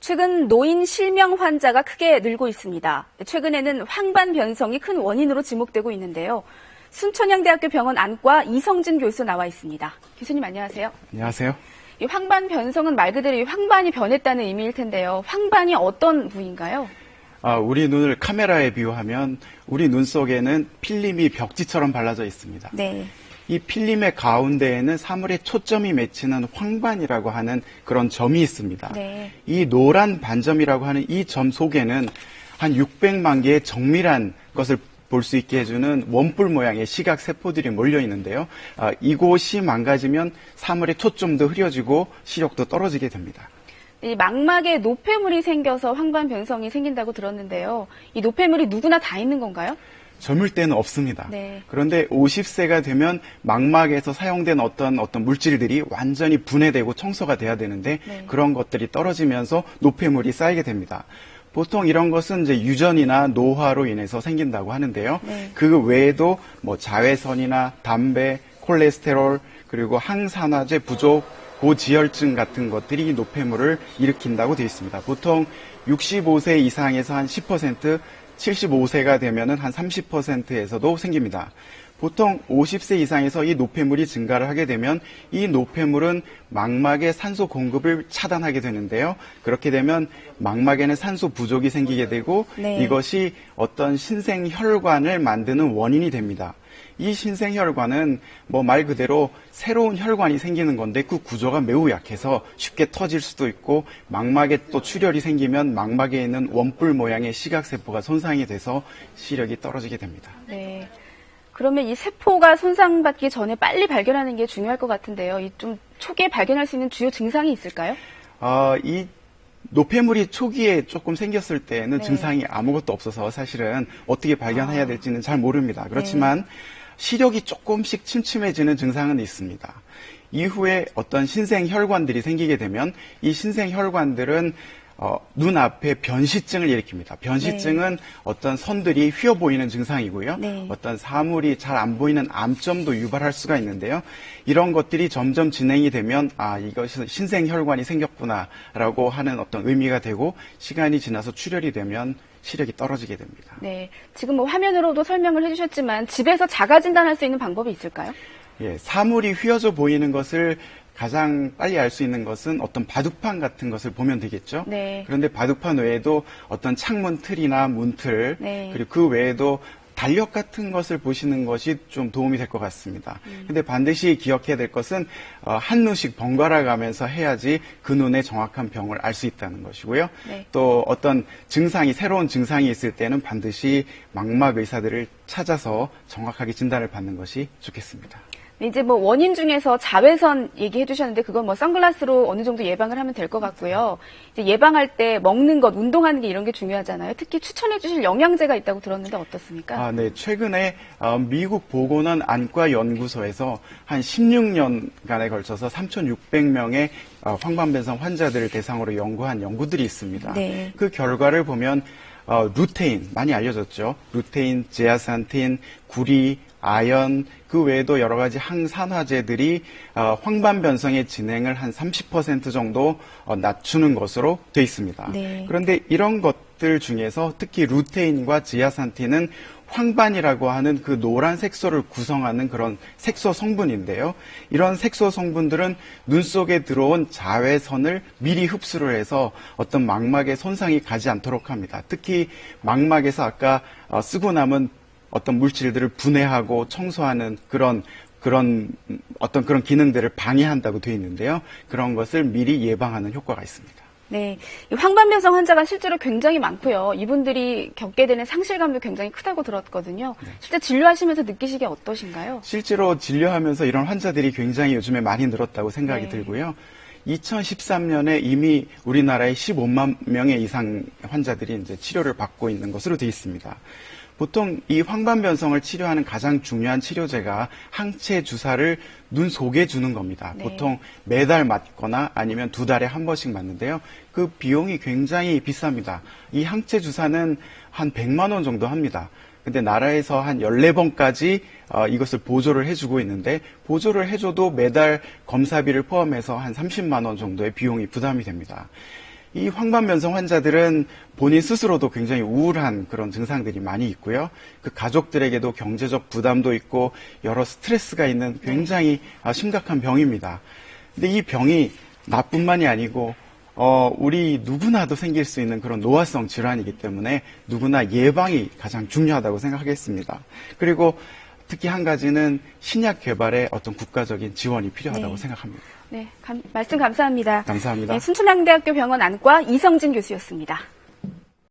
최근 노인 실명 환자가 크게 늘고 있습니다. 최근에는 황반변성이 큰 원인으로 지목되고 있는데요. 순천향대학교 병원 안과 이성진 교수 나와 있습니다. 교수님 안녕하세요. 안녕하세요. 이 황반변성은 말 그대로 이 황반이 변했다는 의미일 텐데요. 황반이 어떤 부위인가요? 우리 눈을 카메라에 비유하면 우리 눈 속에는 필름이 벽지처럼 발라져 있습니다. 네. 이 필름의 가운데에는 사물의 초점이 맺히는 황반이라고 하는 그런 점이 있습니다. 네. 이 노란 반점이라고 하는 이 점 속에는 한 600만 개의 정밀한 것을 볼 수 있게 해주는 원뿔 모양의 시각 세포들이 몰려 있는데요. 이곳이 망가지면 사물의 초점도 흐려지고 시력도 떨어지게 됩니다. 이 망막에 노폐물이 생겨서 황반변성이 생긴다고 들었는데요. 이 노폐물이 누구나 다 있는 건가요? 젊을 때는 없습니다. 네. 그런데 50세가 되면 망막에서 사용된 어떤 물질들이 완전히 분해되고 청소가 돼야 되는데 네. 그런 것들이 떨어지면서 노폐물이 쌓이게 됩니다. 보통 이런 것은 이제 유전이나 노화로 인해서 생긴다고 하는데요. 네. 그 외에도 뭐 자외선이나 담배, 콜레스테롤, 그리고 항산화제 부족, 고지혈증 같은 것들이 노폐물을 일으킨다고 되어 있습니다. 보통 65세 이상에서 한 10%, 75세가 되면은 한 30%에서도 생깁니다. 보통 50세 이상에서 이 노폐물이 증가를 하게 되면 이 노폐물은 망막의 산소 공급을 차단하게 되는데요. 그렇게 되면 망막에는 산소 부족이 생기게 되고 네. 이것이 어떤 신생혈관을 만드는 원인이 됩니다. 이 신생혈관은 뭐 말 그대로 새로운 혈관이 생기는 건데 그 구조가 매우 약해서 쉽게 터질 수도 있고 망막에 또 출혈이 생기면 망막에 있는 원뿔 모양의 시각세포가 손상이 돼서 시력이 떨어지게 됩니다. 네. 그러면 이 세포가 손상받기 전에 빨리 발견하는 게 중요할 것 같은데요. 이 좀 초기에 발견할 수 있는 주요 증상이 있을까요? 이 노폐물이 초기에 조금 생겼을 때는 네. 증상이 아무것도 없어서 사실은 어떻게 발견해야 될지는 잘 모릅니다. 그렇지만 시력이 조금씩 침침해지는 증상은 있습니다. 이후에 어떤 신생혈관들이 생기게 되면 이 신생혈관들은 눈앞에 변시증을 일으킵니다. 변시증은 어떤 선들이 휘어 보이는 증상이고요. 네. 어떤 사물이 잘 안 보이는 암점도 유발할 수가 있는데요. 이런 것들이 점점 진행이 되면 이것이 신생혈관이 생겼구나라고 하는 어떤 의미가 되고 시간이 지나서 출혈이 되면 시력이 떨어지게 됩니다. 네. 지금 뭐 화면으로도 설명을 해주셨지만 집에서 자가 진단할 수 있는 방법이 있을까요? 예, 사물이 휘어져 보이는 것을 가장 빨리 알 수 있는 것은 어떤 바둑판 같은 것을 보면 되겠죠. 네. 그런데 바둑판 외에도 어떤 창문 틀이나 문틀, 네. 그리고 그 외에도 달력 같은 것을 보시는 것이 좀 도움이 될 것 같습니다. 근데 반드시 기억해야 될 것은 한 눈씩 번갈아 가면서 해야지 그 눈의 정확한 병을 알 수 있다는 것이고요. 네. 또 어떤 새로운 증상이 있을 때는 반드시 망막 의사들을 찾아서 정확하게 진단을 받는 것이 좋겠습니다. 이제 뭐 원인 중에서 자외선 얘기해 주셨는데 그건 뭐 선글라스로 어느 정도 예방을 하면 될 것 같고요. 이제 예방할 때 먹는 것, 운동하는 게 이런 게 중요하잖아요. 특히 추천해 주실 영양제가 있다고 들었는데 어떻습니까? 네. 최근에 미국 보건원 안과연구소에서 한 16년간에 걸쳐서 3,600명의 황반변성 환자들을 대상으로 연구한 연구들이 있습니다. 네. 그 결과를 보면 루테인, 많이 알려졌죠. 루테인, 제아산틴, 구리, 아연, 그 외에도 여러 가지 항산화제들이 황반변성의 진행을 한 30% 정도 낮추는 것으로 되어 있습니다. 네. 그런데 이런 것들 중에서 특히 루테인과 지아산틴은 황반이라고 하는 그 노란 색소를 구성하는 그런 색소 성분인데요. 이런 색소 성분들은 눈 속에 들어온 자외선을 미리 흡수를 해서 어떤 망막에 손상이 가지 않도록 합니다. 특히 망막에서 아까 쓰고 남은 어떤 물질들을 분해하고 청소하는 그런 기능들을 방해한다고 되어 있는데요. 그런 것을 미리 예방하는 효과가 있습니다. 네. 이 황반변성 환자가 실제로 굉장히 많고요. 이분들이 겪게 되는 상실감도 굉장히 크다고 들었거든요. 실제 진료하시면서 느끼시기에 어떠신가요? 실제로 진료하면서 이런 환자들이 굉장히 요즘에 많이 늘었다고 생각이 네. 들고요. 2013년에 이미 우리나라에 15만 명의 이상 환자들이 이제 치료를 받고 있는 것으로 되어 있습니다. 보통 이 황반변성을 치료하는 가장 중요한 치료제가 항체 주사를 눈 속에 주는 겁니다. 네. 보통 매달 맞거나 아니면 2달에 한 번씩 맞는데요. 그 비용이 굉장히 비쌉니다. 이 항체 주사는 한 100만 원 정도 합니다. 근데 나라에서 한 14번까지 이것을 보조를 해주고 있는데 보조를 해줘도 매달 검사비를 포함해서 한 30만 원 정도의 비용이 부담이 됩니다. 이 황반변성 환자들은 본인 스스로도 굉장히 우울한 그런 증상들이 많이 있고요. 그 가족들에게도 경제적 부담도 있고 여러 스트레스가 있는 굉장히 심각한 병입니다. 근데 이 병이 나뿐만이 아니고 우리 누구나도 생길 수 있는 그런 노화성 질환이기 때문에 누구나 예방이 가장 중요하다고 생각하겠습니다. 그리고 특히 한 가지는 신약 개발에 어떤 국가적인 지원이 필요하다고 생각합니다. 네, 말씀 감사합니다. 감사합니다. 네, 순천향대학교 병원 안과 이성진 교수였습니다.